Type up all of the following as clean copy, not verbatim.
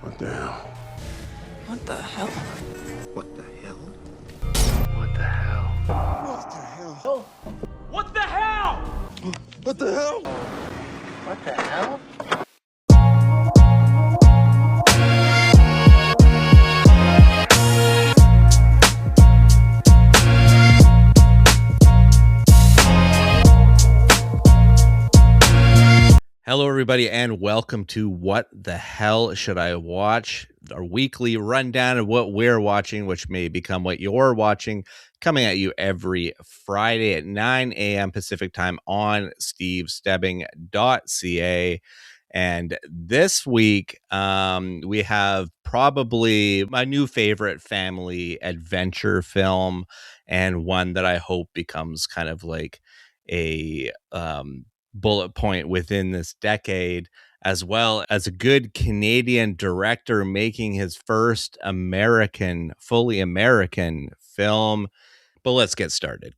What the hell? What the hell? What the hell? What the hell? What the hell? What the hell? What the hell? What the hell? Hello, everybody, and welcome to What the Hell Should I Watch? Our weekly rundown of what we're watching, which may become what you're watching, coming at you every Friday at 9 a.m. Pacific time on stevestebbing.ca. And this week, we have probably my new favorite family adventure film, and one that I hope becomes kind of like a bullet point within this decade, as well as a good Canadian director making his first fully American film. But let's get started.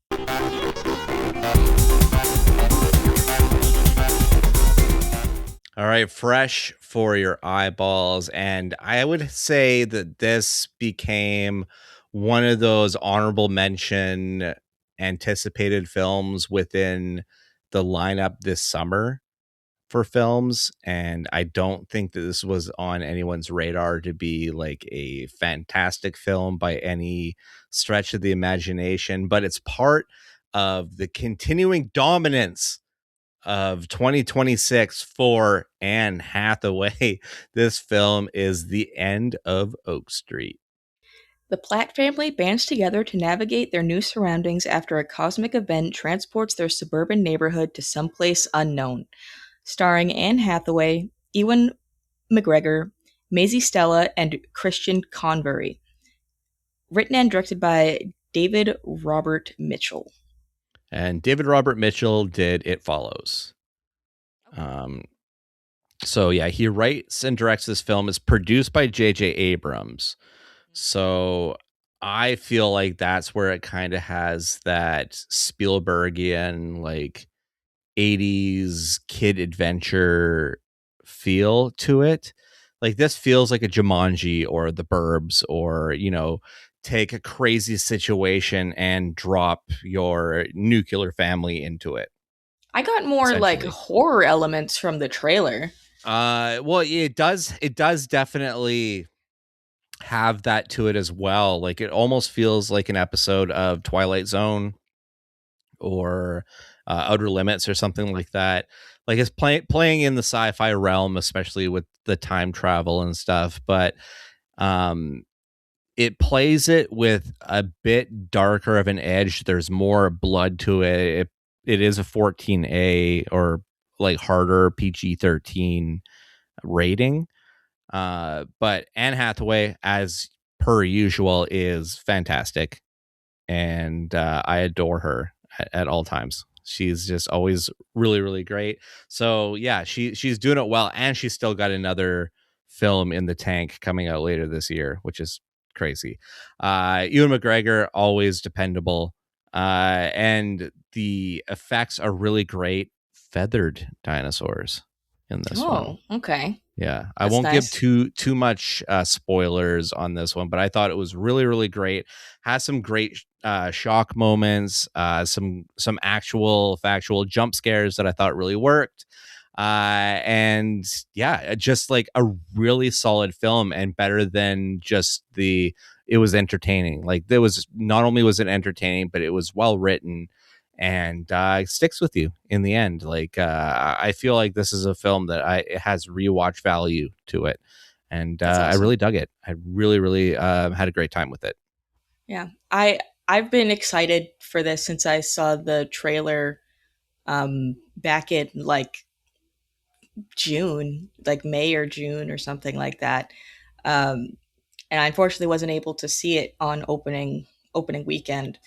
All right, fresh for your eyeballs. And I would say that this became one of those honorable mention anticipated films within the lineup this summer for films. And I don't think that this was on anyone's radar to be like a fantastic film by any stretch of the imagination, but it's part of the continuing dominance of 2026 for Anne Hathaway. This film is The End of Oak Street. The Platt family bands together to navigate their new surroundings after a cosmic event transports their suburban neighborhood to someplace unknown. Starring Anne Hathaway, Ewan McGregor, Maisie Stella, and Christian Convery. Written and directed by David Robert Mitchell. And David Robert Mitchell did It Follows. So yeah, he writes and directs this film. It's produced by J.J. Abrams. So I feel like that's where it kind of has that Spielbergian, like 80s kid adventure feel to it. Like this feels like a Jumanji or The Burbs, or, you know, take a crazy situation and drop your nuclear family into it. I got more like horror elements from the trailer. Well, it does definitely have that to it as well. Like it almost feels like an episode of Twilight Zone or Outer Limits or something like that. Like it's playing in the sci-fi realm, especially with the time travel and stuff, but it plays it with a bit darker of an edge. There's more blood to it. It is a 14A or like harder PG-13 rating. But Anne Hathaway, as per usual, is fantastic, and I adore her at all times. She's just always really, really great. So yeah, she's doing it well, and she's still got another film in the tank coming out later this year, which is crazy. Ewan McGregor, always dependable, and the effects are really great. Feathered dinosaurs in this one. Oh, okay. Yeah, I won't nice. give too much spoilers on this one, but I thought it was really, really great. Has some great shock moments, some actual factual jump scares that I thought really worked. And yeah, just like a really solid film, and better than just it was entertaining. Like there was, not only was it entertaining, but it was well written, and it sticks with you in the end. Like I feel like this is a film that it has rewatch value to it, and awesome. I really dug it. I really had a great time with it. Yeah, I've been excited for this since I saw the trailer back in like June, like May or June or something like that. And I unfortunately wasn't able to see it on opening weekend,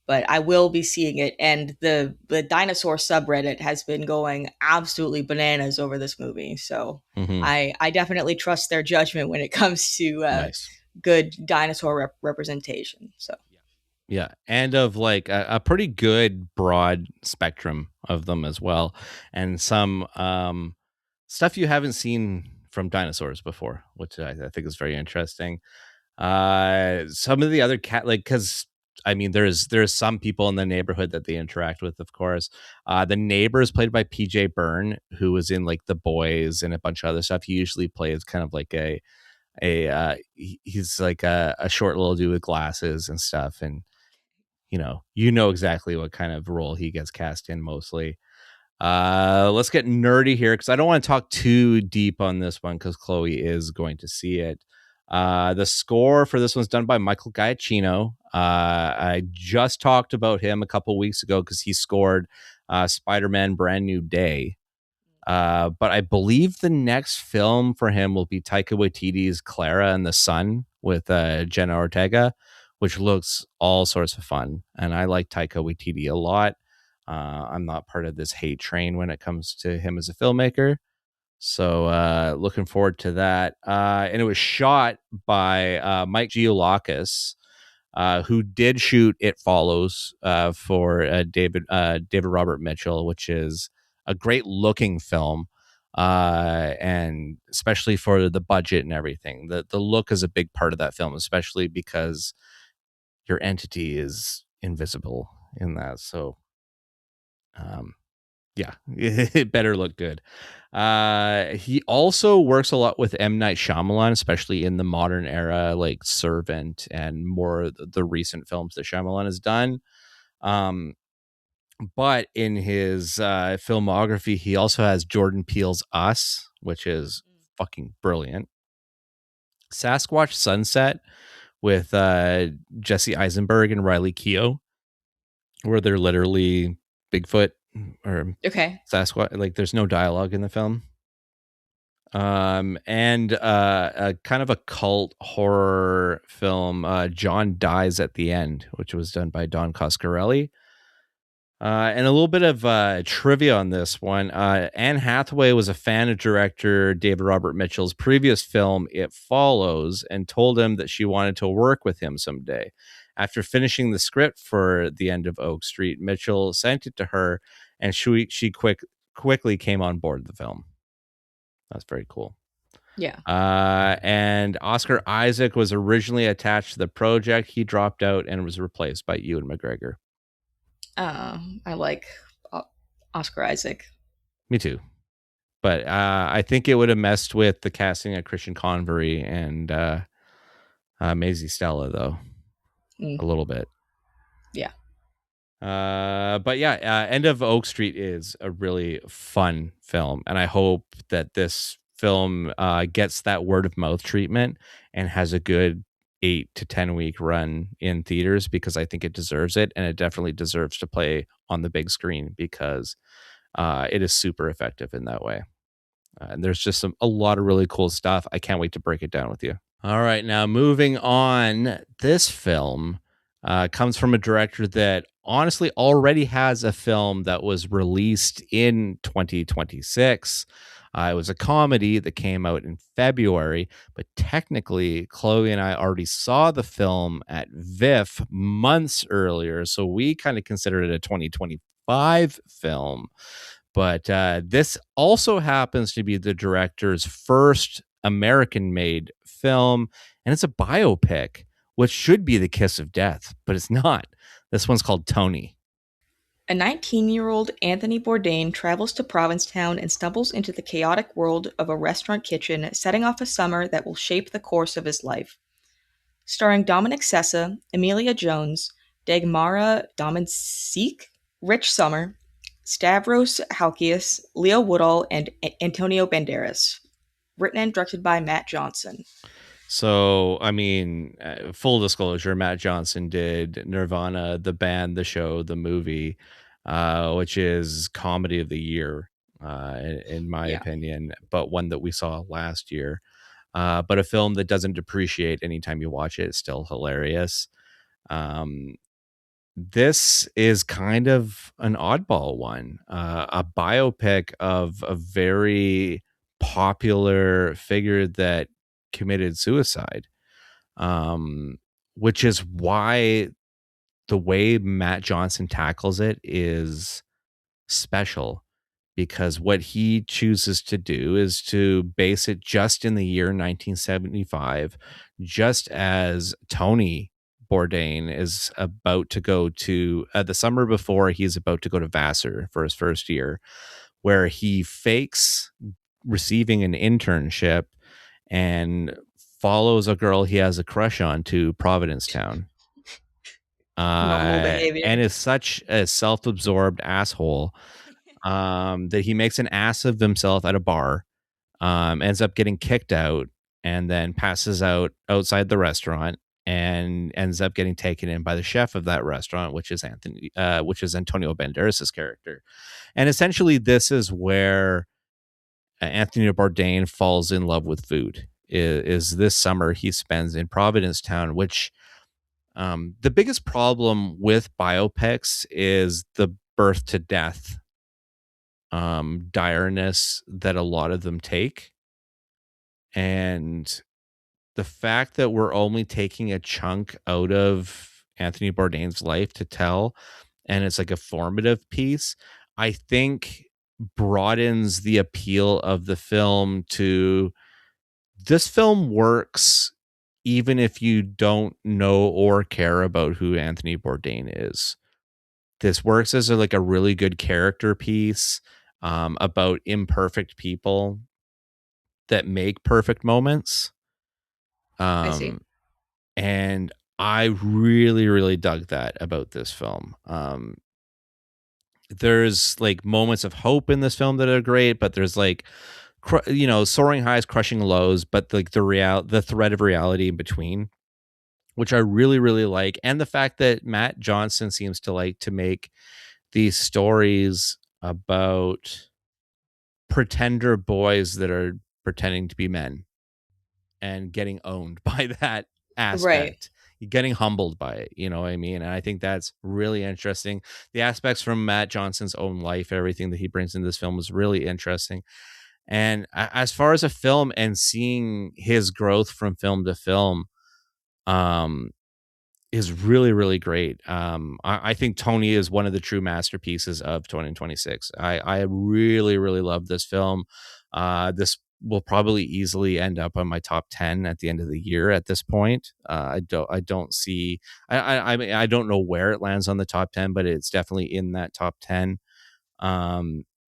but I will be seeing it. And the dinosaur subreddit has been going absolutely bananas over this movie. So I definitely trust their judgment when it comes to good dinosaur representation. So yeah, and of like a pretty good broad spectrum of them as well, and some stuff you haven't seen from dinosaurs before, which I think is very interesting. Some of the other because I mean, there's some people in the neighborhood that they interact with, of course. The neighbor is played by PJ Byrne, who was in like The Boys and a bunch of other stuff. He usually plays kind of like he's like a short little dude with glasses and stuff, and you know exactly what kind of role he gets cast in mostly. Let's get nerdy here because I don't want to talk too deep on this one because Chloe is going to see it. The score for this one's done by Michael Giacchino. I just talked about him a couple weeks ago because he scored Spider-Man Brand New Day. But I believe the next film for him will be Taika Waititi's Clara and the Sun with Jenna Ortega, which looks all sorts of fun. And I like Taika Waititi a lot. I'm not part of this hate train when it comes to him as a filmmaker. So looking forward to that. And it was shot by Mike Giolakis, who did shoot It Follows for David Robert Mitchell, which is a great looking film. And especially for the budget and everything. The look is a big part of that film, especially because your entity is invisible in that. So yeah, it better look good. He also works a lot with M. Night Shyamalan, especially in the modern era, like Servant and more the recent films that Shyamalan has done. But in his filmography, he also has Jordan Peele's Us, which is fucking brilliant. Sasquatch Sunset with Jesse Eisenberg and Riley Keough, where they're literally Bigfoot or Sasquatch. Like there's no dialogue in the film. And a kind of a cult horror film, John Dies at the End, which was done by Don Coscarelli. And a little bit of trivia on this one. Anne Hathaway was a fan of director David Robert Mitchell's previous film, It Follows, and told him that she wanted to work with him someday. After finishing the script for The End of Oak Street, Mitchell sent it to her, and she quickly came on board the film. That's very cool. Yeah. And Oscar Isaac was originally attached to the project. He dropped out and was replaced by Ewan McGregor. I like Oscar Isaac. Me too. But I think it would have messed with the casting of Christian Convery and Maisie Stella, though. A little bit. Yeah. But yeah, End of Oak Street is a really fun film. And I hope that this film gets that word of mouth treatment and has a good 8 to 10 week run in theaters, because I think it deserves it, and it definitely deserves to play on the big screen because it is super effective in that way. And there's just a lot of really cool stuff. I can't wait to break it down with you. All right, now moving on. This film comes from a director that honestly already has a film that was released in 2026. It was a comedy that came out in February, but technically Chloe and I already saw the film at VIFF months earlier, so we kind of considered it a 2025 film. But this also happens to be the director's first American-made film, and it's a biopic, which should be the kiss of death, but it's not. This one's called Tony. A 19-year-old Anthony Bourdain travels to Provincetown and stumbles into the chaotic world of a restaurant kitchen, setting off a summer that will shape the course of his life. Starring Dominic Sessa, Emilia Jones, Dagmara Domincsik, Rich Sommer, Stavros Halkias, Leo Woodall, and Antonio Banderas. Written and directed by Matt Johnson. So, I mean, full disclosure, Matt Johnson did Nirvana, the band, the show, the movie, which is comedy of the year, in my opinion, but one that we saw last year. But a film that doesn't depreciate anytime you watch it. It's still hilarious. This is kind of an oddball one, a biopic of a very popular figure that committed suicide, which is why the way Matt Johnson tackles it is special, because what he chooses to do is to base it just in the year 1975, just as Tony Bourdain is about to go to the summer before, he's about to go to Vassar for his first year, where he fakes receiving an internship and follows a girl he has a crush on to Providencetown. Normal behavior. And is such a self-absorbed asshole that he makes an ass of himself at a bar, ends up getting kicked out, and then passes out outside the restaurant, and ends up getting taken in by the chef of that restaurant, which is Antonio Banderas' character. And essentially, this is where Anthony Bourdain falls in love with food. Is this summer he spends in Providencetown, which the biggest problem with biopics is the birth to death direness that a lot of them take. And the fact that we're only taking a chunk out of Anthony Bourdain's life to tell, and it's like a formative piece, I think broadens the appeal of the film to this film works even if you don't know or care about who Anthony Bourdain is. This works as like a really good character piece about imperfect people that make perfect moments. I see. And I really, really dug that about this film. There's like moments of hope in this film that are great, but there's like, soaring highs, crushing lows, but like the thread of reality in between, which I really, really like. And the fact that Matt Johnson seems to like to make these stories about pretender boys that are pretending to be men and getting owned by that aspect. Right. Getting humbled by it, you know what I mean? And I think that's really interesting. The aspects from Matt Johnson's own life, everything that he brings into this film is really interesting. And as far as a film and seeing his growth from film to film, is really, really great. I think Tony is one of the true masterpieces of 2026. I really, really love this film. This will probably easily end up on my top 10 at the end of the year at this point. I don't see, I don't know where it lands on the top 10, but it's definitely in that top 10.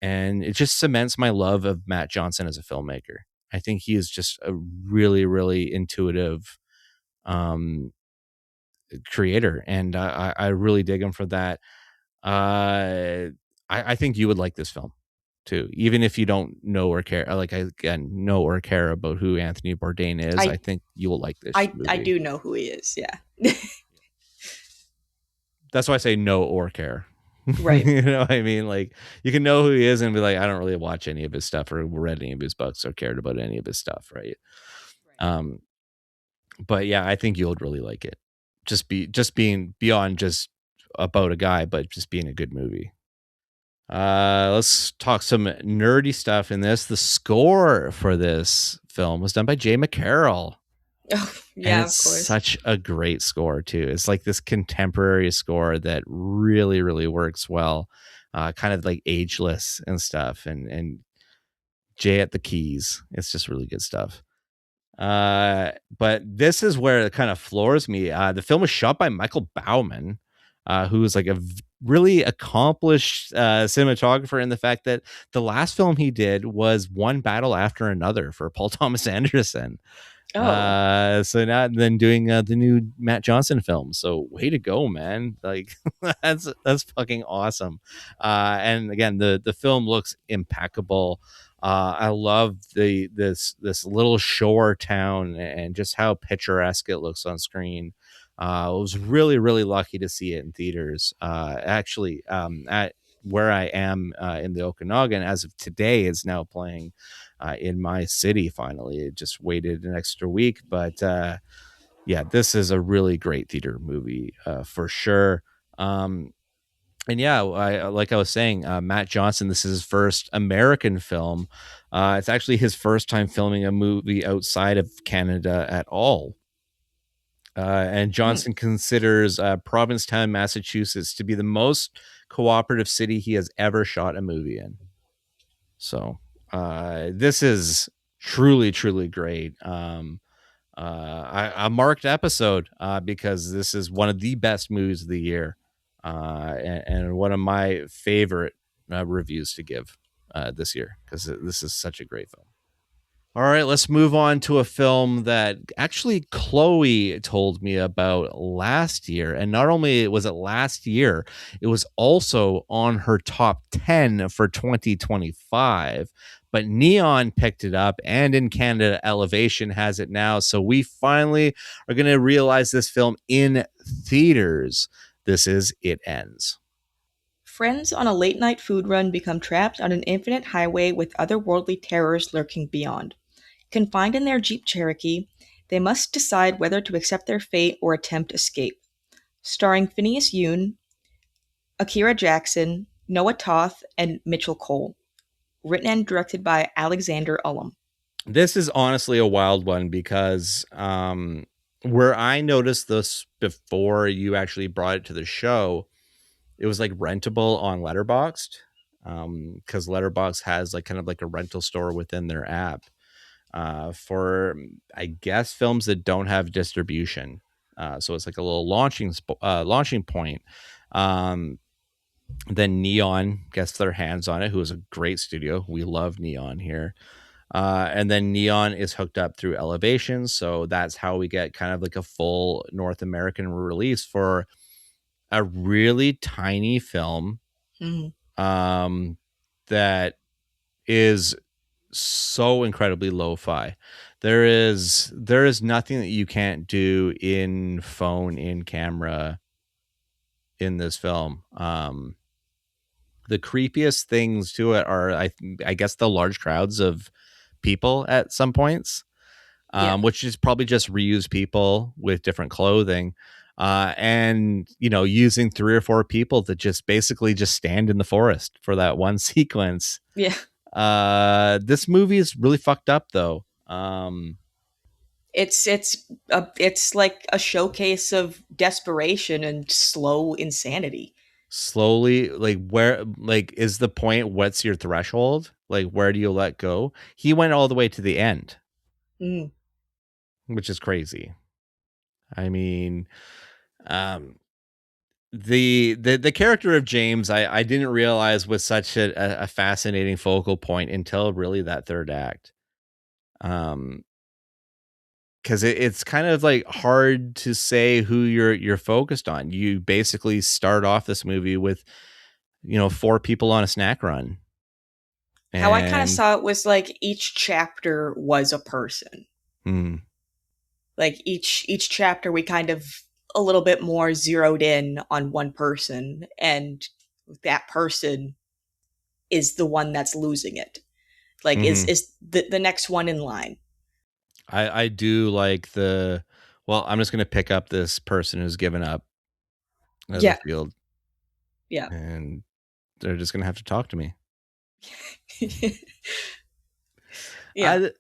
And it just cements my love of Matt Johnson as a filmmaker. I think he is just a really, really intuitive, creator, and I really dig him for that. I think you would like this film too, even if you don't know or care. Like, know or care about who Anthony Bourdain is. I think you will like this movie. I do know who he is. Yeah. That's why I say know or care. Right. You know what I mean? Like, you can know who he is and be like, I don't really watch any of his stuff or read any of his books or cared about any of his stuff. Right. But yeah, I think you'll really like it. Just being beyond just about a guy, but just being a good movie. Let's talk some nerdy stuff in this. The score for this film was done by Jay McCarroll. Oh, yeah, and it's of course. Such a great score too. It's like this contemporary score that really, really works well. Kind of like ageless and stuff. And Jay at the keys. It's just really good stuff. But this is where it kind of floors me. The film was shot by Michael Bauman, who is like a really accomplished cinematographer, in the fact that the last film he did was One Battle After Another for Paul Thomas Anderson. Oh. So now then doing the new Matt Johnson film. So way to go, man. Like, that's fucking awesome. And again, the film looks impeccable. I love this little shore town and just how picturesque it looks on screen. I was really, really lucky to see it in theaters. Actually, at where I am in the Okanagan as of today, is now playing in my city. Finally, it just waited an extra week, but yeah, this is a really great theater movie for sure. And yeah, like I was saying, Matt Johnson, this is his first American film. It's actually his first time filming a movie outside of Canada at all. And Johnson considers Provincetown, Massachusetts to be the most cooperative city he has ever shot a movie in. So this is truly, truly great. A marked episode because this is one of the best movies of the year, and one of my favorite reviews to give this year, because this is such a great film. All right, let's move on to a film that actually Chloe told me about last year. And not only was it last year, it was also on her top 10 for 2025. But Neon picked it up, and in Canada, Elevation has it now. So we finally are going to realize this film in theaters. This is It Ends. Friends on a late-night food run become trapped on an infinite highway with otherworldly terrors lurking beyond. Confined in their Jeep Cherokee, they must decide whether to accept their fate or attempt escape. Starring Phineas Yoon, Akira Jackson, Noah Toth, and Mitchell Cole. Written and directed by Alexander Ullum. This is honestly a wild one because where I noticed this before you actually brought it to the show, it was like rentable on Letterboxd, because Letterboxd has like kind of like a rental store within their app for, I guess, films that don't have distribution. So it's like a little launching point. Then Neon gets their hands on it, who is a great studio. We love Neon here. And then Neon is hooked up through Elevation. So that's how we get kind of like a full North American release for a really tiny film that is so incredibly lo-fi. There is nothing that you can't do in phone, in camera in this film. The creepiest things to it are, I guess, the large crowds of people at some points, which is probably just reused people with different clothing, and using 3 or 4 people to just basically just stand in the forest for that one sequence. This movie is really fucked up though. It's like a showcase of desperation and slow insanity. Slowly, like, where, like, is the point, what's your threshold? Like, where do you let go? He went all the way to the end, which is crazy. I mean, the character of James, I didn't realize was such a fascinating focal point until really that third act. Because it's kind of like hard to say who you're focused on. You basically start off this movie with 4 people on a snack run. How I kind of saw it was like each chapter was a person. Like each chapter we kind of a little bit more zeroed in on one person, and that person is the one that's losing it. Like is the next one in line. I do like I'm just going to pick up this person who's given up as a field. Yeah. And they're just going to have to talk to me.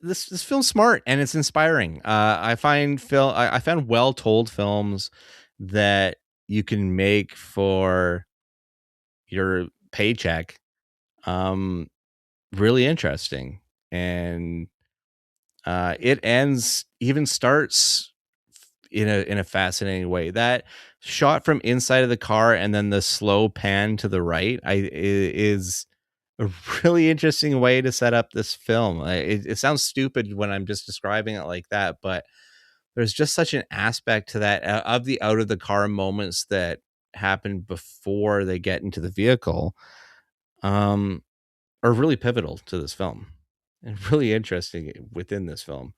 This film's smart and it's inspiring. I found well told films that you can make for your paycheck really interesting. And It Ends even starts in a fascinating way. That shot from inside of the car and then the slow pan to the right is a really interesting way to set up this film. It sounds stupid when I'm just describing it like that, but there's just such an aspect to that of the out of the car moments that happen before they get into the vehicle, are really pivotal to this film and really interesting within this film.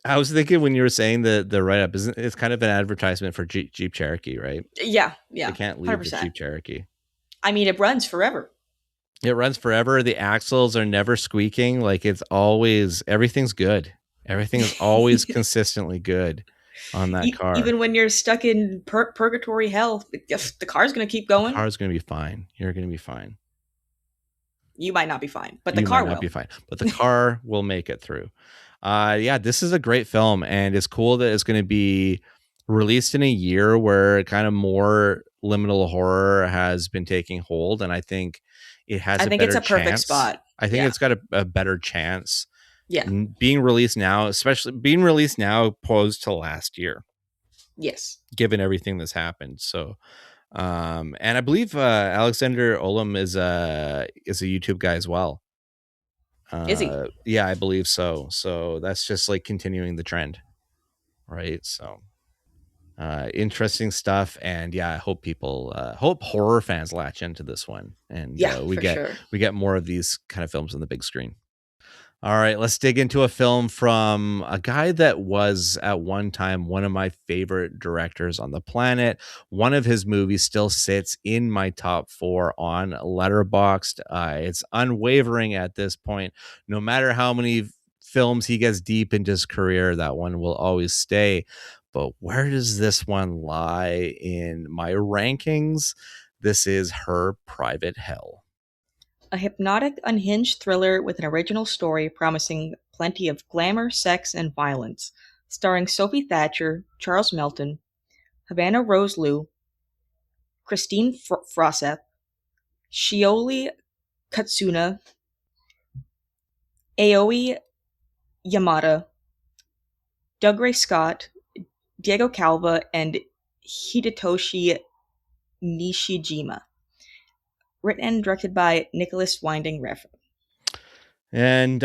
I was thinking when you were saying the write-up, it's kind of an advertisement for Jeep Cherokee, right? Yeah. You can't leave 100%. the Jeep Cherokee. I mean, it runs forever. It runs forever. The axles are never squeaking. Like, it's always, everything's good. Everything is always consistently good on that car. Even when you're stuck in purgatory hell, the car's going to keep going. The car's going to be fine. You're going to be fine. You might not be fine, but the car will. Be fine, but the car will make it through. This is a great film, and it's cool that it's going to be released in a year where kind of more liminal horror has been taking hold. And I think it has I a think better it's a perfect chance. spot. I think Yeah. it's got a better chance. Yeah. Being released now, especially being released now opposed to last year, Yes. given everything that's happened. So, and I believe Alexander Olam is a YouTube guy as well. Is he? Yeah, I believe so. So that's just like continuing the trend, right? So, interesting stuff. And yeah, I hope hope horror fans latch into this one, and Yeah, for sure. we get more of these kind of films on the big screen. All right, let's dig into a film from a guy that was at one time one of my favorite directors on the planet. One of his movies still sits in my top 4 on Letterboxd. It's unwavering at this point. No matter how many films he gets deep into his career, that one will always stay. But where does this one lie in my rankings? This is Her Private Hell. A hypnotic, unhinged thriller with an original story promising plenty of glamour, sex, and violence, starring Sophie Thatcher, Charles Melton, Havana Rose Liu, Christine Froseth, Shioli Katsuna, Aoi Yamada, Dougray Scott, Diego Calva, and Hidetoshi Nishijima. Written and directed by Nicholas Winding Refn. And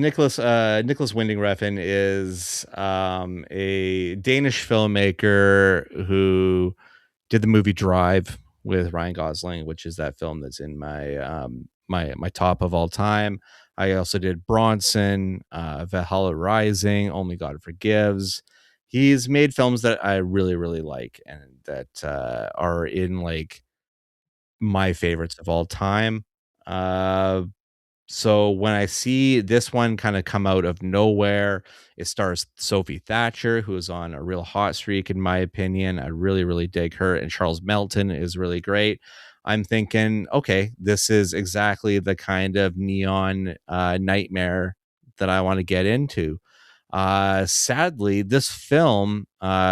Nicholas Winding Refn is a Danish filmmaker who did the movie Drive with Ryan Gosling, which is that film that's in my my top of all time. I also did Bronson, Valhalla Rising, Only God Forgives. He's made films that I really, really like and that are in like my favorites of all time. So when I see this one kind of come out of nowhere, it stars Sophie Thatcher, who is on a real hot streak, in my opinion. I really, really dig her. And Charles Melton is really great. I'm thinking, okay, this is exactly the kind of neon nightmare that I want to get into. Sadly, this film,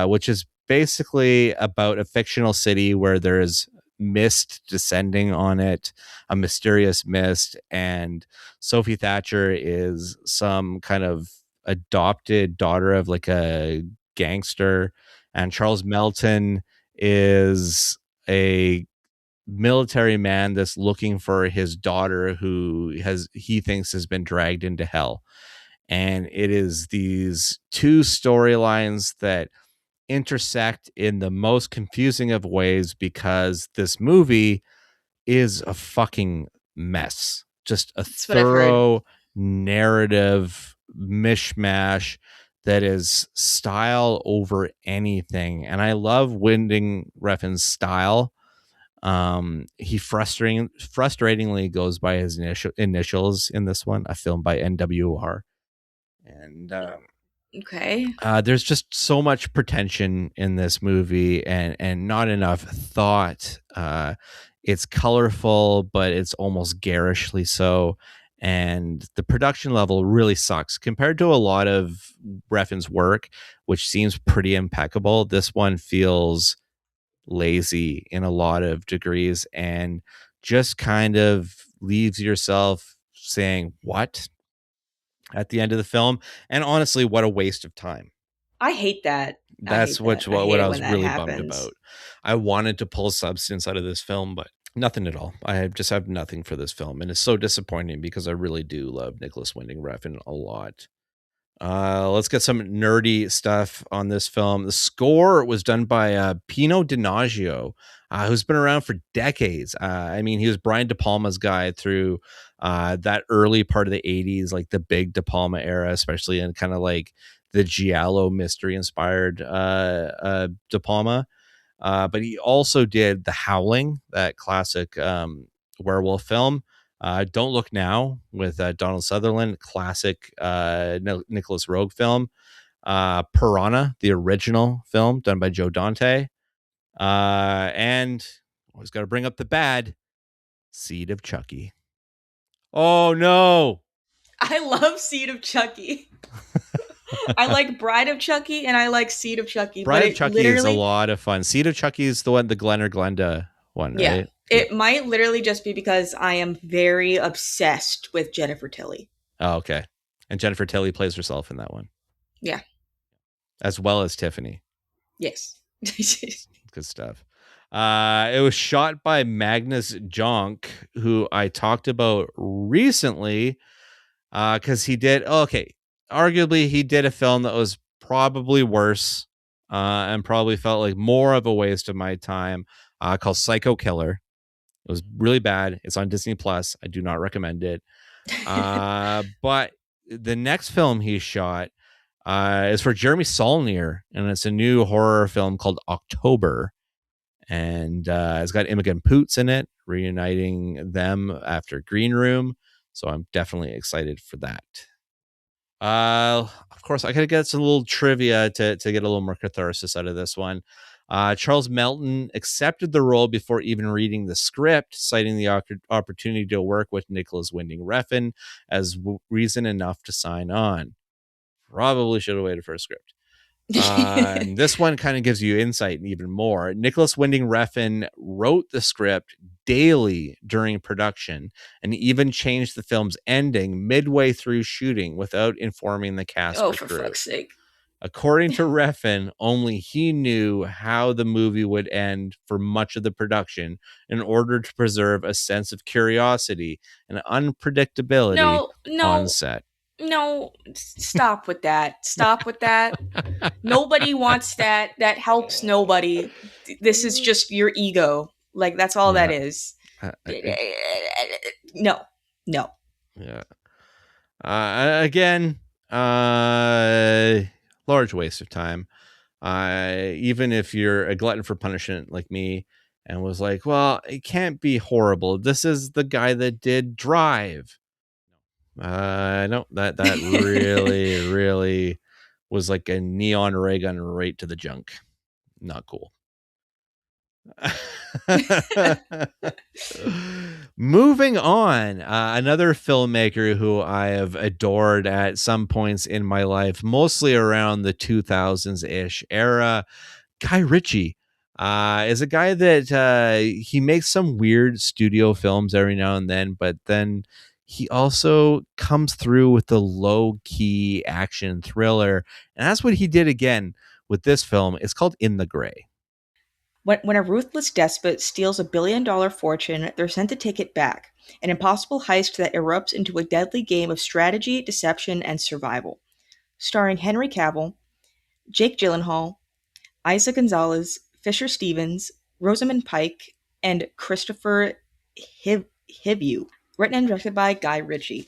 which is basically about a fictional city where there is mist descending on it, a mysterious mist, and Sophie Thatcher is some kind of adopted daughter of like a gangster, and Charles Melton is a military man that's looking for his daughter who he thinks has been dragged into hell. And it is these two storylines that intersect in the most confusing of ways because this movie is a fucking mess. Just a thorough narrative mishmash that is style over anything. And I love Winding Refn's style. He frustratingly goes by his initials in this one, a film by NWR. And okay, there's just so much pretension in this movie and not enough thought. It's colorful, but it's almost garishly so. And the production level really sucks compared to a lot of Refn's work, which seems pretty impeccable. This one feels lazy in a lot of degrees and just kind of leaves yourself saying, what? At the end of the film. And honestly, what a waste of time. I hate that. That's what I was really bummed about. I wanted to pull substance out of this film, but nothing at all. I just have nothing for this film, and it's so disappointing because I really do love Nicholas Winding Refn a lot. Let's get some nerdy stuff on this film. The score was done by Pino Donaggio, who's been around for decades. I mean, he was Brian De Palma's guy through that early part of the 80s, like the big De Palma era, especially in kind of like the Giallo mystery inspired De Palma. But he also did The Howling, that classic werewolf film. Don't Look Now with Donald Sutherland, classic Nicholas Roeg film. Piranha, the original film done by Joe Dante. And always got to bring up the bad, Seed of Chucky. Oh, no. I love Seed of Chucky. I like Bride of Chucky and I like Seed of Chucky. Bride of Chucky is a lot of fun. Seed of Chucky is the one, the Glenn or Glenda one, right? It might literally just be because I am very obsessed with Jennifer Tilly. Oh, okay. And Jennifer Tilly plays herself in that one. Yeah. As well as Tiffany. Yes. Good stuff. It was shot by Magnus Jonk, who I talked about recently, because he did arguably he did a film that was probably worse, and probably felt like more of a waste of my time, called Psycho Killer. It was really bad. It's on Disney Plus. I do not recommend it. But the next film he shot is for Jeremy Saulnier, and it's a new horror film called October. And it's got Imogen Poots in it, reuniting them after Green Room. So I'm definitely excited for that. Of course, I gotta get some little trivia to get a little more catharsis out of this one. Charles Melton accepted the role before even reading the script, citing the opportunity to work with Nicholas Winding Refn as reason enough to sign on. Probably should have waited for a script. And this one kind of gives you insight even more. Nicholas Winding Refn wrote the script daily during production and even changed the film's ending midway through shooting without informing the cast or for crew. fuck's sake. According to Refn, only he knew how the movie would end for much of the production in order to preserve a sense of curiosity and unpredictability on set. No, stop with that. Stop with that. Nobody wants that. That helps nobody. This is just your ego. Like, that's all that is. No. Yeah. Again, large waste of time. Even if you're a glutton for punishment like me and was like, well, it can't be horrible. This is the guy that did Drive. No, that really was like a neon ray gun right to the junk. Not cool. Moving on, another filmmaker who I have adored at some points in my life, mostly around the 2000s-ish era, Guy Ritchie. Is a guy that he makes some weird studio films every now and then, but then he also comes through with the low-key action thriller, and that's what he did again with this film. It's called In the Gray. When a ruthless despot steals $1 billion fortune, they're sent to take it back, an impossible heist that erupts into a deadly game of strategy, deception, and survival. Starring Henry Cavill, Jake Gyllenhaal, Isa Gonzalez, Fisher Stevens, Rosamund Pike, and Christopher Hivju. Written and directed by Guy Ritchie.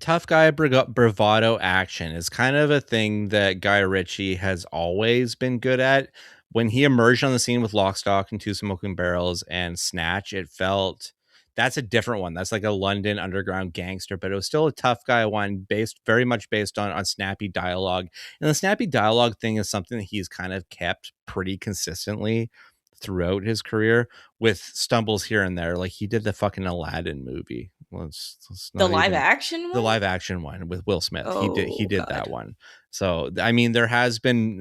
Tough guy bravado action is kind of a thing that Guy Ritchie has always been good at. When he emerged on the scene with Lock, Stock, and Two Smoking Barrels and Snatch, it felt that's a different one. That's like a London underground gangster, but it was still a tough guy one, very much based on snappy dialogue. And the snappy dialogue thing is something that he's kind of kept pretty consistently throughout his career, with stumbles here and there. Like he did the fucking Aladdin movie. The live action one with Will Smith. Oh, he did that one. So I mean, there has been,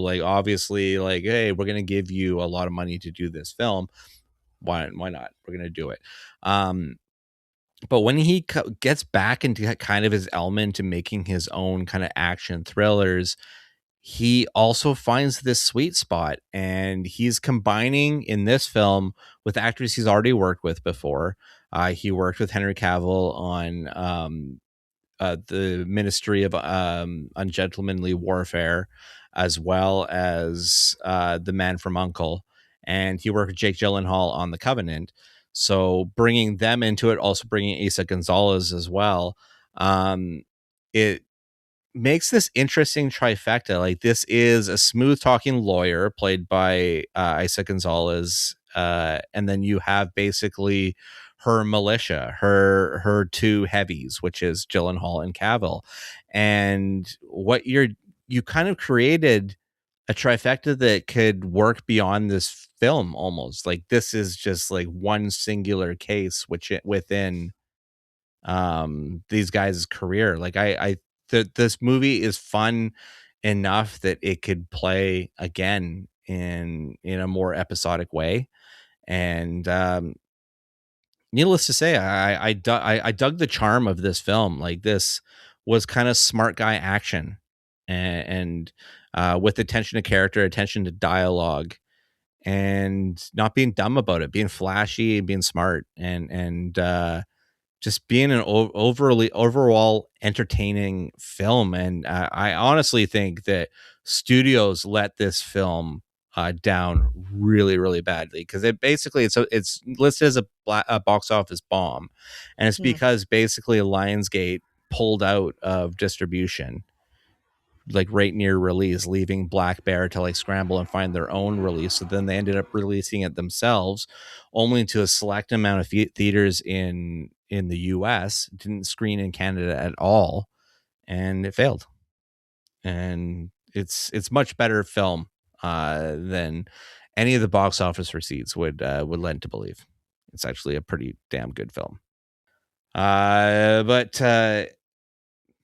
like obviously, like, hey, we're gonna give you a lot of money to do this film. Why not? We're gonna do it. But when he gets back into kind of his element to making his own kind of action thrillers, he also finds this sweet spot, and he's combining in this film with actors he's already worked with before. He worked with Henry Cavill on the Ministry of Ungentlemanly Warfare, as well as The Man from U.N.C.L.E., and he worked with Jake Gyllenhaal on The Covenant. So bringing them into it, also bringing Isa Gonzalez as well, it makes this interesting trifecta. Like, this is a smooth talking lawyer played by Isa Gonzalez, and then you have basically her militia, her two heavies, which is Gyllenhaal and Cavill. And what you kind of created a trifecta that could work beyond this film almost. Like, this is just like one singular case within these guys' career. Like this movie is fun enough that it could play again in a more episodic way. And needless to say, I dug the charm of this film. Like, this was kind of smart guy action, and with attention to character, attention to dialogue, and not being dumb about it, being flashy, being smart, and just being an overall entertaining film. And I honestly think that studios let this film down really, really badly, because it's listed as a box office bomb, and it's because basically Lionsgate pulled out of distribution like right near release, leaving Black Bear to like scramble and find their own release. So then they ended up releasing it themselves, only to a select amount of theaters in the US. It didn't screen in Canada at all, and it failed. And it's much better film than any of the box office receipts would lend to believe. It's actually a pretty damn good film. But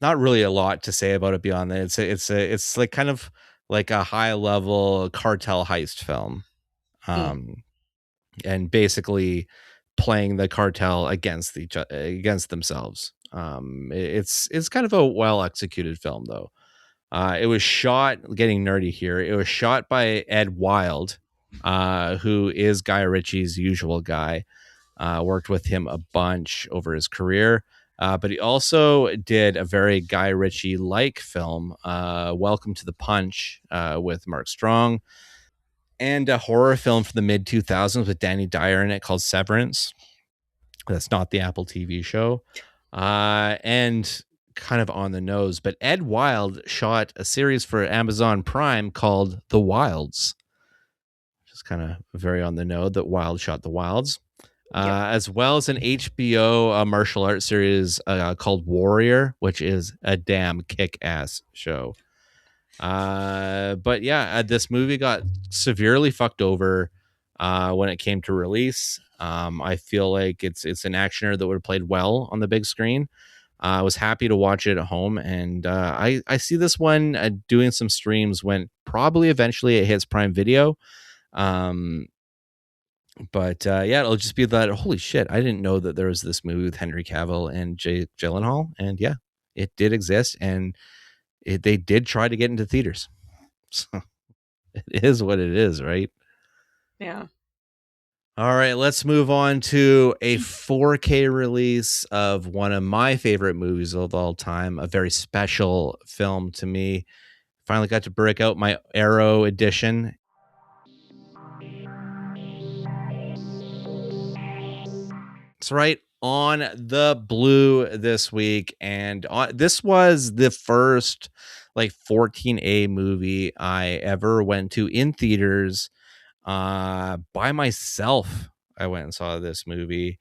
not really a lot to say about it beyond that. It's like kind of like a high level cartel heist film, and basically playing the cartel against against themselves. It's kind of a well executed film, though. It was shot, getting nerdy here, it was shot by Ed Wild, who is Guy Ritchie's usual guy. Worked with him a bunch over his career. But he also did a very Guy Ritchie-like film, Welcome to the Punch, with Mark Strong, and a horror film from the mid-2000s with Danny Dyer in it called Severance. That's not the Apple TV show. And kind of on the nose, but Ed Wild shot a series for Amazon Prime called The Wilds. Just kind of very on the nose that Wild shot The Wilds. As well as an HBO martial arts series called Warrior, which is a damn kick-ass show. But yeah, this movie got severely fucked over when it came to release. I feel like it's an actioner that would have played well on the big screen. I was happy to watch it at home, and I see this one doing some streams when probably eventually it hits Prime Video. But yeah, it'll just be that, holy shit, I didn't know that there was this movie with Henry Cavill and Jake Gyllenhaal. And yeah, it did exist, and they did try to get into theaters. So it is what it is, right? Yeah. All right, let's move on to a 4K release of one of my favorite movies of all time, a very special film to me. Finally got to break out my Arrow edition. That's right, on the blue this week. And this was the first like 14A movie I ever went to in theaters by myself. I went and saw this movie,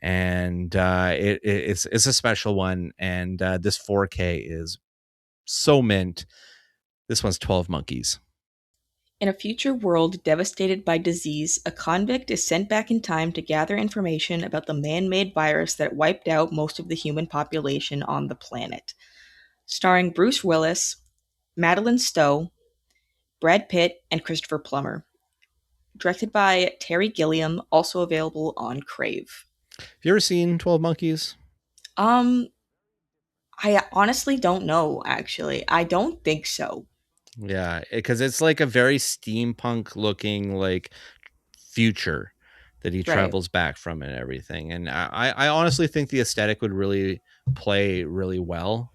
and it's a special one. And this 4K is so mint. This one's 12 Monkeys. In a future world devastated by disease, a convict is sent back in time to gather information about the man-made virus that wiped out most of the human population on the planet. Starring Bruce Willis, Madeline Stowe, Brad Pitt, and Christopher Plummer. Directed by Terry Gilliam, also available on Crave. Have you ever seen 12 Monkeys? I honestly don't know, actually. I don't think so. Yeah, because it's like a very steampunk looking like future that he travels back from and everything. And I honestly think the aesthetic would really play really well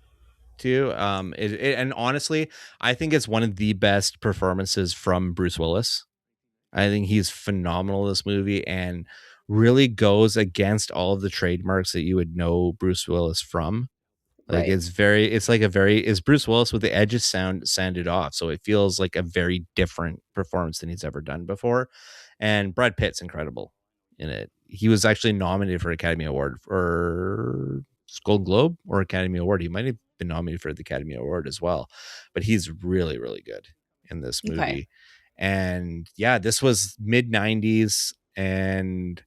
too. And honestly, I think it's one of the best performances from Bruce Willis. I think he's phenomenal in this movie, and really goes against all of the trademarks that you would know Bruce Willis from. Like it's Bruce Willis with the edges sounded off, so it feels like a very different performance than he's ever done before. And Brad Pitt's incredible in it. He was actually nominated for an Academy Award or Golden Globe or Academy Award. He might have been nominated for the Academy Award as well, but he's really, really good in this movie. Okay. And yeah, this was mid 90s, and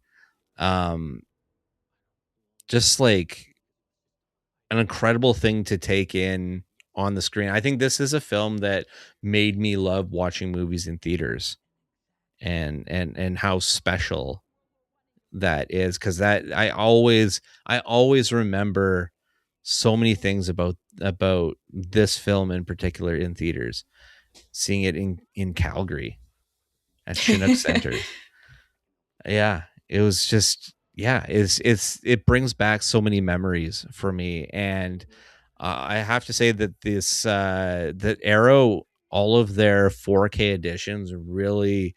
just like an incredible thing to take in on the screen. I think this is a film that made me love watching movies in theaters, and how special that is, because that I always remember so many things about this film in particular in theaters, seeing it in Calgary at Chinook Center. Yeah, it was just, yeah, it brings back so many memories for me. And I have to say that that Arrow, all of their 4K editions really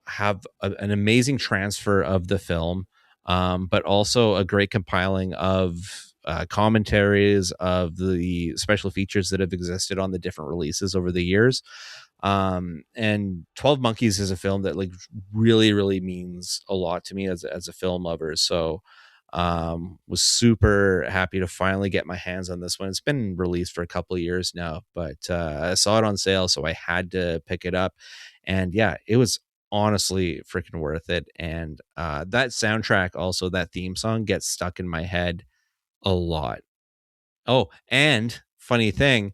have an amazing transfer of the film, but also a great compiling of commentaries of the special features that have existed on the different releases over the years. And 12 Monkeys is a film that like really, really means a lot to me as a film lover. So was super happy to finally get my hands on this one. It's been released for a couple of years now, but I saw it on sale, so I had to pick it up. And yeah, it was honestly freaking worth it. And that soundtrack, also that theme song, gets stuck in my head a lot. Oh, and funny thing,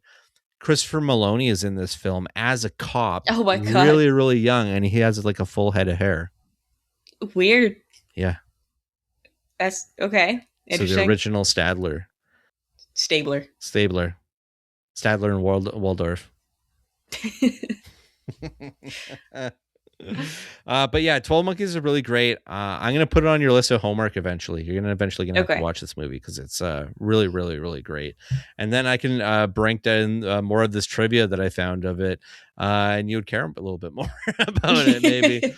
Christopher Maloney is in this film as a cop. Oh my God. Really, really young, and he has like a full head of hair. Weird. Yeah. That's okay. So the original Stadler. Stabler. Stadler and Waldorf. But yeah, 12 Monkeys are really great. I'm gonna put it on your list of homework eventually. You're eventually gonna have to watch this movie because it's really, really, really great. And then I can break down more of this trivia that I found of it, and you would care a little bit more about it, maybe.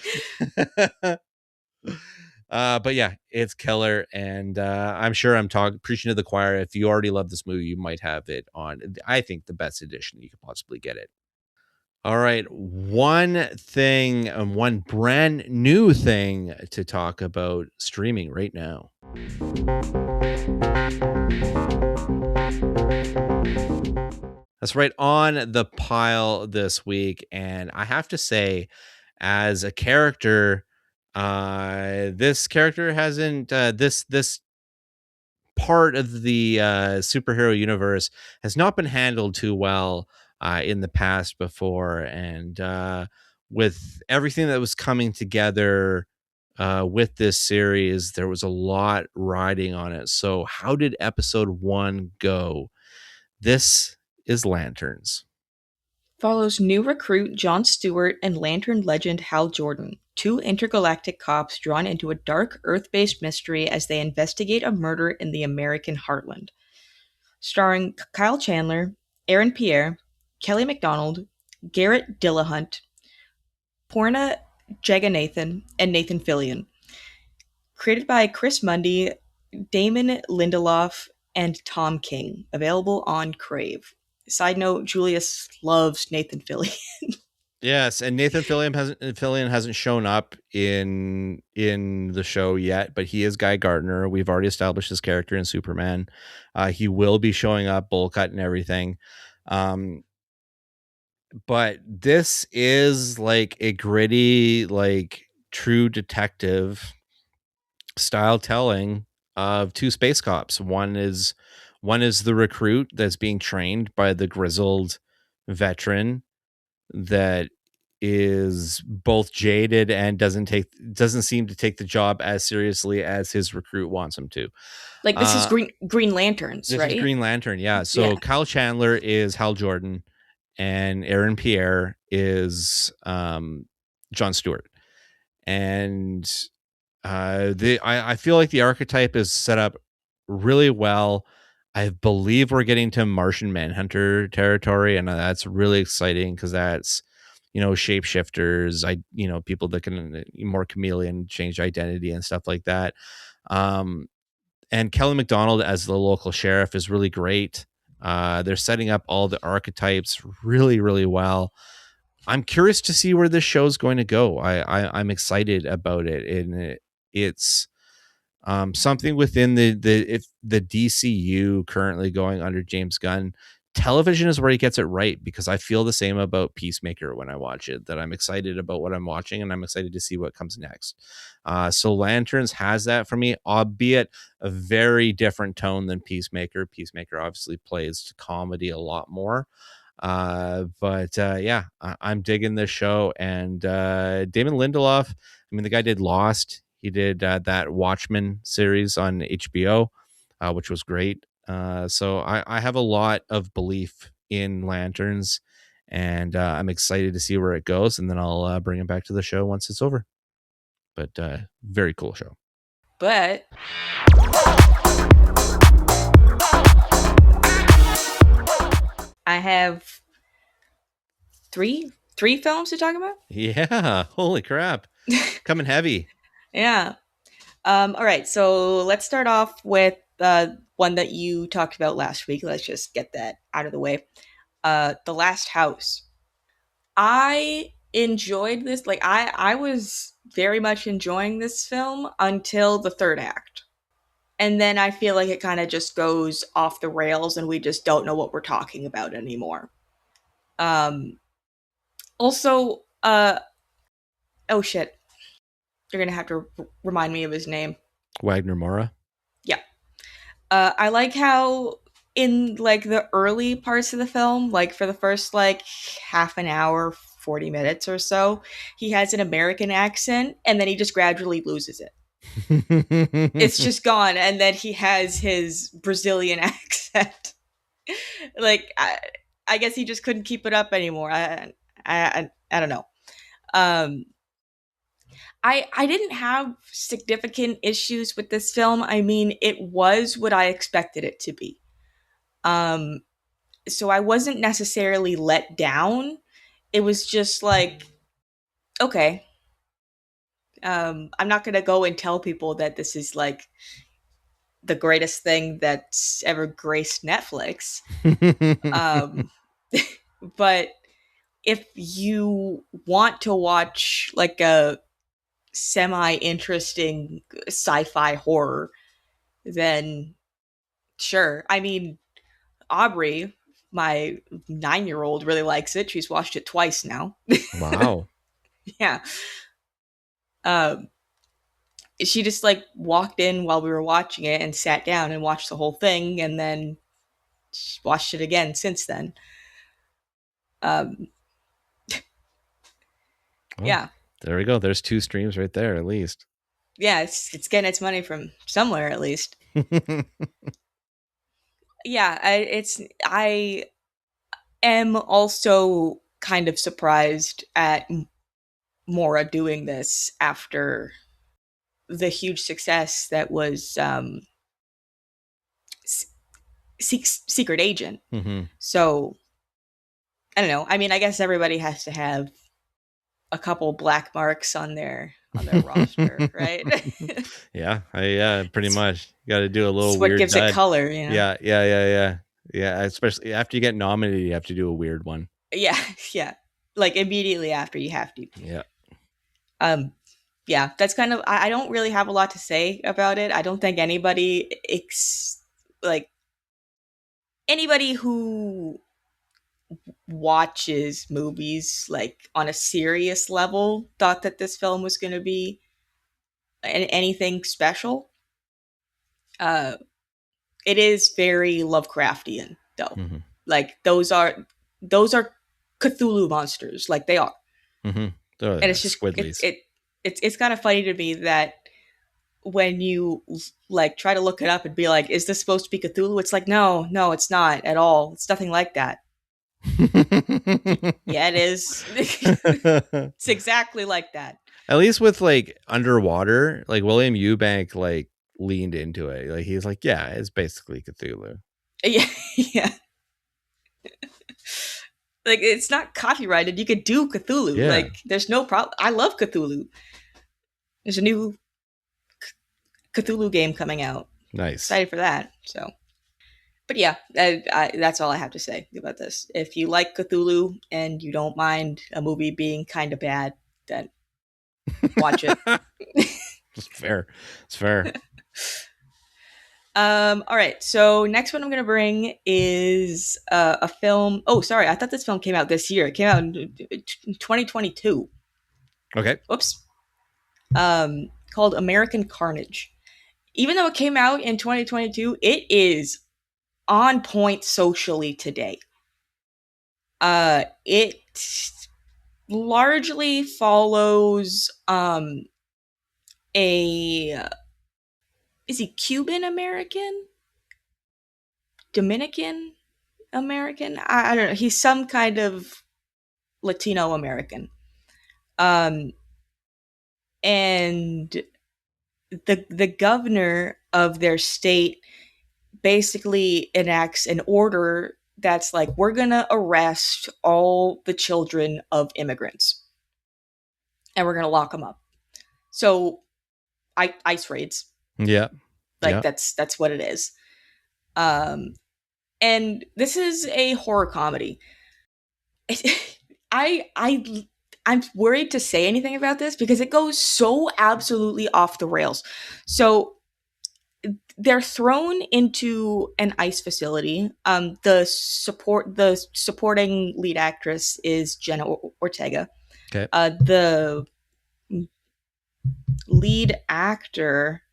But yeah, it's killer, and I'm sure I'm preaching to the choir. If you already love this movie, you might have it on, I think, the best edition you could possibly get it. All right, one thing, one brand new thing to talk about streaming right now. That's right, on the pile this week, and I have to say, as a character, this character hasn't this part of the superhero universe has not been handled too well in the past before, and with everything that was coming together with this series, there was a lot riding on it. So how did episode 1 go? This is Lanterns. Follows new recruit Jon Stewart and Lantern legend Hal Jordan, two intergalactic cops drawn into a dark Earth-based mystery as they investigate a murder in the American heartland. Starring Kyle Chandler, Aaron Pierre, Kelly MacDonald, Garrett Dillahunt, Poorna Jagannathan, and Nathan Fillion. Created by Chris Mundy, Damon Lindelof, and Tom King. Available on Crave. Side note, Julius loves Nathan Fillion. Yes, and Nathan Fillion hasn't shown up in the show yet, but he is Guy Gardner. We've already established his character in Superman. He will be showing up, bowl cut and everything. But this is like a gritty, like true detective style telling of two space cops. One is the recruit that's being trained by the grizzled veteran that is both jaded and doesn't seem to take the job as seriously as his recruit wants him to. Like this is Green Lanterns, this right? Is Green Lantern, yeah. So yeah. Kyle Chandler is Hal Jordan, and Aaron Pierre is Jon Stewart. And I feel like the archetype is set up really well. I believe we're getting to Martian Manhunter territory, and that's really exciting because that's, shapeshifters, people that can more chameleon, change identity and stuff like that. And Kelly MacDonald as the local sheriff is really great. They're setting up all the archetypes really, really well. I'm curious to see where this show's going to go. I'm excited about it, and it's something within the DCU currently going under James Gunn. Television is where he gets it right, because I feel the same about Peacemaker when I watch it, that I'm excited about what I'm watching and I'm excited to see what comes next. So Lanterns has that for me, albeit a very different tone than Peacemaker. Peacemaker obviously plays to comedy a lot more. But I'm digging this show, and Damon Lindelof, the guy did Lost. He did that Watchmen series on HBO, which was great. So I have a lot of belief in Lanterns, and I'm excited to see where it goes, and then I'll bring it back to the show once it's over. But very cool show. But I have three films to talk about. Yeah, holy crap. Coming heavy. Yeah. All right, so let's start off with one that you talked about last week. Let's just get that out of the way. The Last House. I enjoyed this. Like, I was very much enjoying this film until the third act. And then I feel like it kind of just goes off the rails and we just don't know what we're talking about anymore. Also, oh shit. You're going to have to remind me of his name. Wagner Moura. Yeah. I like how in like the early parts of the film, like for the first like half an hour, 40 minutes or so, he has an American accent and then he just gradually loses it. It's just gone, and then he has his Brazilian accent. Like I guess he just couldn't keep it up anymore. I don't know. I didn't have significant issues with this film. I mean, it was what I expected it to be. So I wasn't necessarily let down. It was just like, okay. I'm not gonna go and tell people that this is like the greatest thing that's ever graced Netflix. But if you want to watch like a semi-interesting sci-fi horror, then sure. I mean, Aubrey, my 9-year-old, really likes it. She's watched it twice now. Wow. Yeah. She just like walked in while we were watching it and sat down and watched the whole thing, and then watched it again since then. Yeah. There we go. There's 2 streams right there, at least. Yeah, it's getting its money from somewhere at least. Yeah, I am also kind of surprised at Moura doing this after the huge success that was Secret Agent. Mm-hmm. So I don't know. I mean, I guess everybody has to have a couple black marks on their roster, right? Yeah, pretty much. You got to do a little It's weird. what gives dud. it color, you know? Yeah. Especially after you get nominated, you have to do a weird one. Yeah. Like immediately after you have to. Yeah. Yeah, that's kind of. I don't really have a lot to say about it. I don't think anybody who watches movies like on a serious level thought that this film was going to be anything special. It is very Lovecraftian though. Mm-hmm. Like those are Cthulhu monsters, like they are. Mm-hmm. And it's just it's kind of funny to me that when you like try to look it up and be like, is this supposed to be Cthulhu? It's like, no, it's not at all. It's nothing like that. Yeah, it is. It's exactly like that. At least with like Underwater, like William Eubank like leaned into it. Like he's like, yeah, it's basically Cthulhu. Yeah. Like it's not copyrighted. You could do Cthulhu. Yeah. Like there's no problem. I love Cthulhu. There's a new Cthulhu game coming out. Nice. Excited for that. So, but yeah, that's all I have to say about this. If you like Cthulhu and you don't mind a movie being kind of bad, then watch it. It's fair. It's fair. All right. So next one I'm going to bring is a film. Oh, sorry. I thought this film came out this year. It came out in 2022. Okay. Whoops. Called American Carnage. Even though it came out in 2022, it is on point socially today. It largely follows a is he Cuban American? Dominican American? I don't know. He's some kind of Latino American. And the governor of their state basically enacts an order that's like, we're gonna arrest all the children of immigrants and we're gonna lock them up. So ICE raids. Yeah. Like that's what it is. And this is a horror comedy. I'm worried to say anything about this because it goes so absolutely off the rails. So they're thrown into an ICE facility. The supporting lead actress is Jenna Ortega. Okay. The lead actor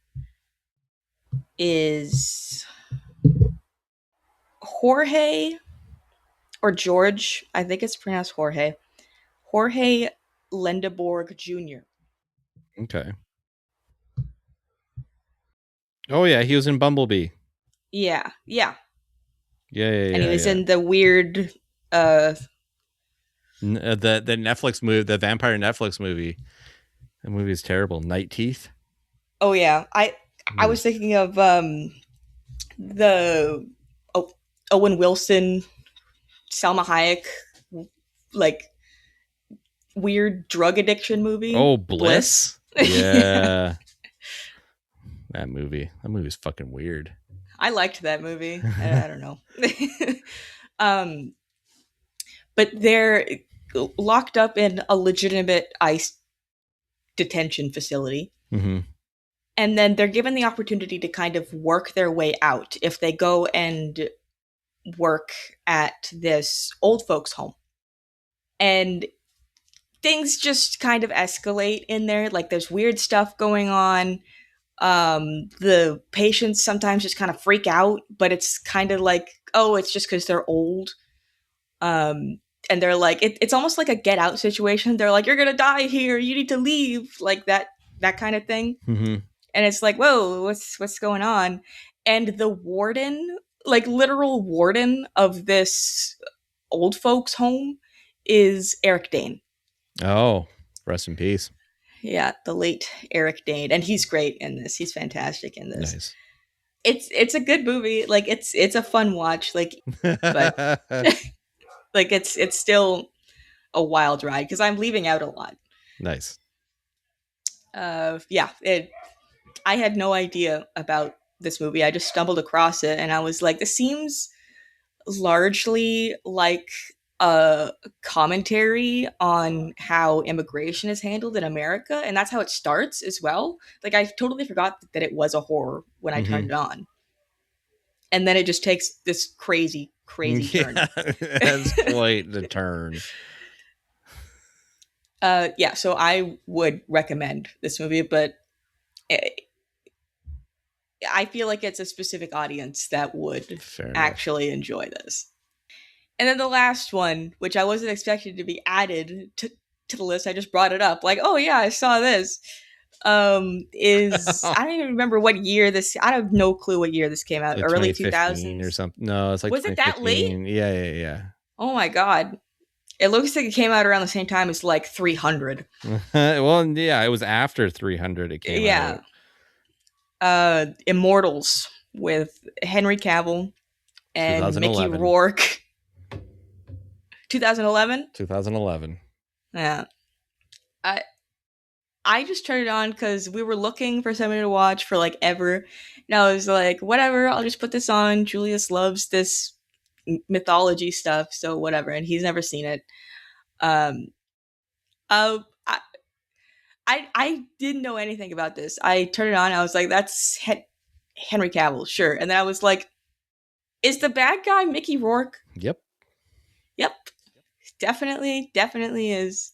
is Jorge or George. I think it's pronounced Jorge. Jorge Lendeborg Jr. Okay. Oh yeah, he was in Bumblebee. Yeah. Yeah. And he was in the weird the Netflix movie, the vampire Netflix movie. That movie is terrible. Night Teeth. Oh yeah. I was thinking of the Owen Wilson, Salma Hayek, like weird drug addiction movie. Oh, Bliss. Yeah. That movie is fucking weird. I liked that movie. I don't know. But they're locked up in a legitimate ICE detention facility. Mm-hmm. And then they're given the opportunity to kind of work their way out if they go and work at this old folks home. And things just kind of escalate in there. Like there's weird stuff going on. The patients sometimes just kind of freak out, but it's kind of like, oh, it's just because they're old. And they're like, it's almost like a Get Out situation. They're like, you're gonna die here. You need to leave, like that kind of thing. Mm-hmm. And it's like, whoa, what's going on? And the warden, like literal warden of this old folks home, is Eric Dane. Oh, rest in peace. Yeah, the late Eric Dane, and he's great in this. He's fantastic in this. Nice. It's a good movie. Like it's a fun watch. Like, but like it's still a wild ride because I'm leaving out a lot. Nice. Yeah. I had no idea about this movie. I just stumbled across it, and I was like, this seems largely like a commentary on how immigration is handled in America, and that's how it starts as well. Like I totally forgot that it was a horror when I turned it on, and then it just takes this crazy turn. That's quite the turn. Yeah, so I would recommend this movie, but I feel like it's a specific audience that would actually enjoy this. And then the last one, which I wasn't expecting to be added to the list, I just brought it up. Like, oh yeah, I saw this. Is I don't even remember what year this. I have no clue what year this came out. Like early 2000s or something. No, it's like was it that late? Yeah. Oh my god, it looks like it came out around the same time as like 300. Well, yeah, it was after 300. It came out. Immortals with Henry Cavill and Mickey Rourke. 2011? 2011. Yeah. I just turned it on because we were looking for something to watch for like ever. And I was like, whatever, I'll just put this on. Julius loves this mythology stuff, so whatever. And he's never seen it. I didn't know anything about this. I turned it on. I was like, that's Henry Cavill, sure. And then I was like, is the bad guy Mickey Rourke? Yep. Definitely is.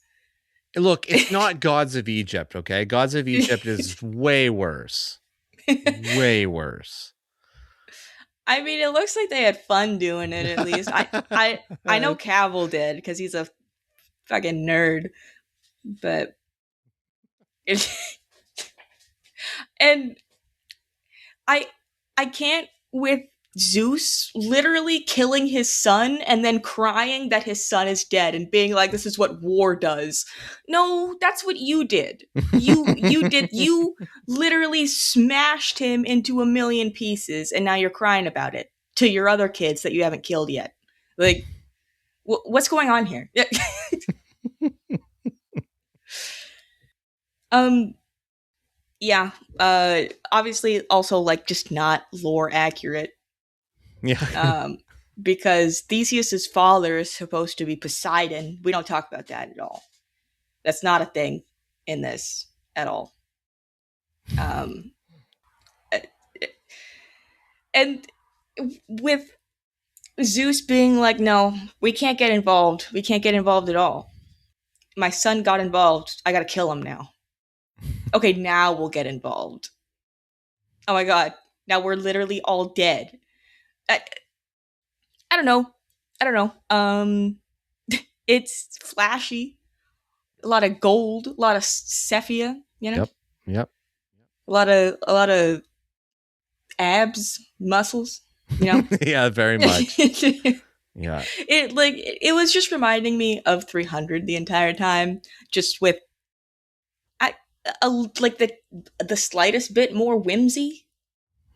Look, it's not Gods of Egypt, okay? Gods of Egypt is way worse. Way worse. I mean, it looks like they had fun doing it, at least. I know Cavill did, because he's a fucking nerd. But And I can't with Zeus literally killing his son and then crying that his son is dead and being like, this is what war does. No, that's what you did. You literally smashed him into a million pieces and now you're crying about it to your other kids that you haven't killed yet. Like, what's going on here? Yeah, obviously also like just not lore accurate. Yeah. Because Theseus's father is supposed to be Poseidon. We don't talk about that at all. That's not a thing in this at all. And with Zeus being like, no, we can't get involved. We can't get involved at all. My son got involved. I gotta kill him now. Okay, now we'll get involved. Oh my god. Now we're literally all dead. I don't know. It's flashy. A lot of gold, a lot of sepia, you know? Yep. A lot of abs, muscles, you know? Yeah, very much. Yeah. It was just reminding me of 300 the entire time, just with like the slightest bit more whimsy.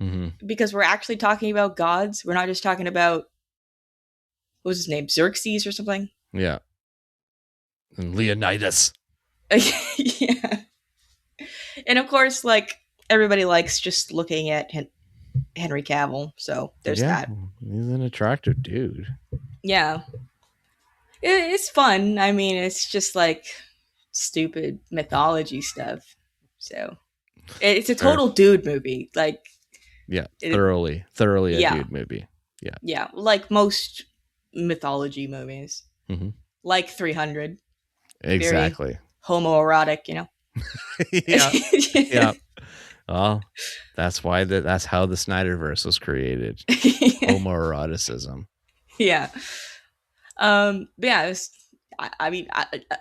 Mm-hmm. Because we're actually talking about gods. We're not just talking about, what was his name, Xerxes or something? Yeah. And Leonidas. Yeah. And of course, like, everybody likes just looking at Henry Cavill, so there's that. He's an attractive dude. Yeah. It's fun. I mean, it's just like stupid mythology stuff. So it's a total dude movie. Like, yeah, thoroughly a dude movie. Yeah. Yeah, like most mythology movies. Mm-hmm. Like 300. Exactly. Very homoerotic, you know? Yeah. Yeah. Well, that's how the Snyderverse was created. Homoeroticism. Yeah. But yeah, I mean,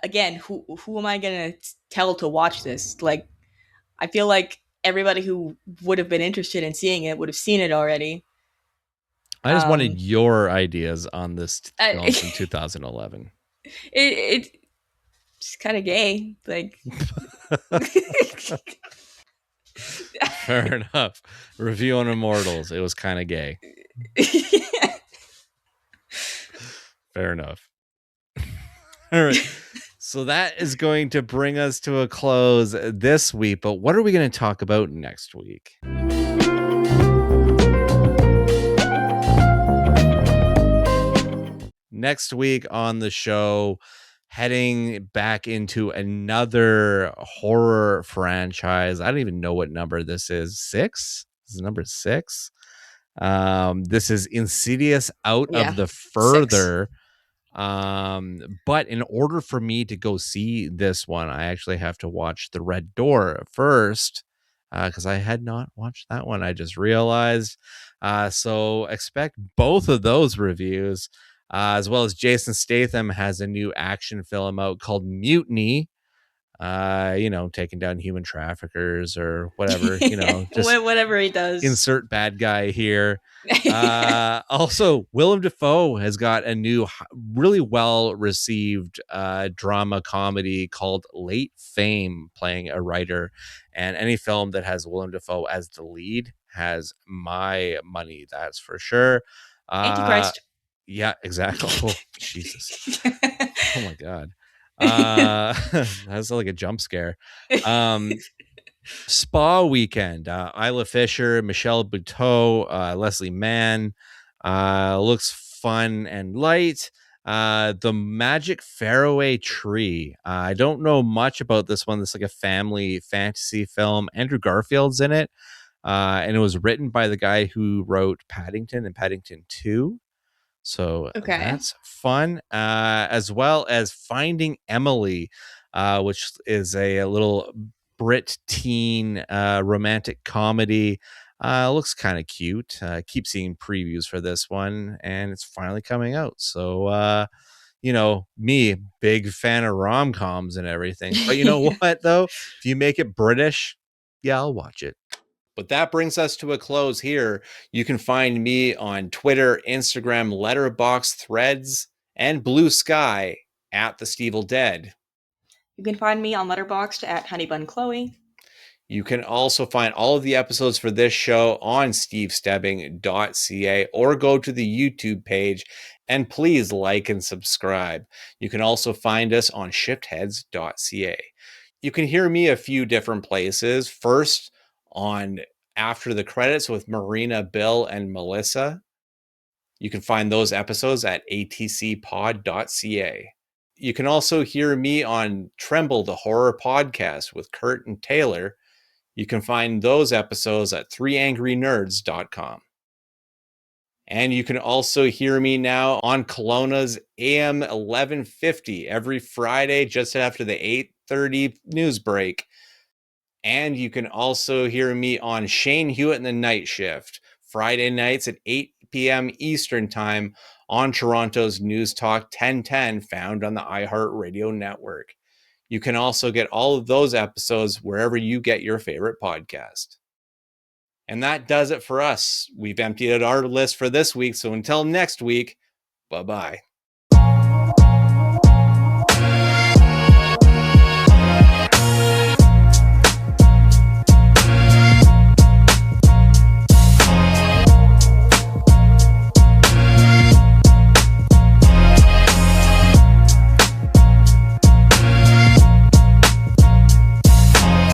again, who am I gonna tell to watch this? Like, I feel like everybody who would have been interested in seeing it would have seen it already. I just wanted your ideas on this film from 2011. It's kind of gay, like. Fair enough. Review on Immortals. It was kind of gay. Yeah. Fair enough. All right. So that is going to bring us to a close this week. But what are we going to talk about next week? Next week on the show, heading back into another horror franchise. I don't even know what number this is. 6? This is number 6. This is Insidious Out of the Further. 6. But in order for me to go see this one, I actually have to watch The Red Door first, because I had not watched that one. I just realized. So expect both of those reviews. As well as Jason Statham has a new action film out called Mutiny. Taking down human traffickers or whatever, just whatever he does. Insert bad guy here. Also, Willem Dafoe has got a new, really well received drama comedy called Late Fame, playing a writer. And any film that has Willem Dafoe as the lead has my money, that's for sure. Antichrist. Yeah, exactly. Oh, Jesus. Oh my God. That's like a jump scare. Spa Weekend. Isla Fisher, Michelle Buteau, Leslie Mann. Looks fun and light. The Magic Faraway Tree. I don't know much about this one. It's like a family fantasy film. Andrew Garfield's in it. And it was written by the guy who wrote Paddington and Paddington 2. So that's fun, as well as Finding Emily, which is a little Brit teen romantic comedy. Looks kind of cute. Keep seeing previews for this one, and it's finally coming out. So, me, big fan of rom-coms and everything. But you know what, though? If you make it British, yeah, I'll watch it. But that brings us to a close here. You can find me on Twitter, Instagram, Letterboxd, Threads, and Blue Sky at The Stevel Dead. You can find me on Letterboxd at HoneyBunChloe. You can also find all of the episodes for this show on stevestebbing.ca or go to the YouTube page and please like and subscribe. You can also find us on shiftheads.ca. You can hear me a few different places. First, on After the Credits with Marina, Bill, and Melissa. You can find those episodes at atcpod.ca. You can also hear me on Tremble, the Horror Podcast with Kurt and Taylor. You can find those episodes at 3angrynerds.com. And you can also hear me now on Kelowna's AM 1150 every Friday just after the 8:30 news break. And you can also hear me on Shane Hewitt and the Night Shift, Friday nights at 8 p.m. Eastern Time on Toronto's News Talk 1010, found on the iHeartRadio network. You can also get all of those episodes wherever you get your favorite podcast. And that does it for us. We've emptied out our list for this week, so until next week, bye-bye.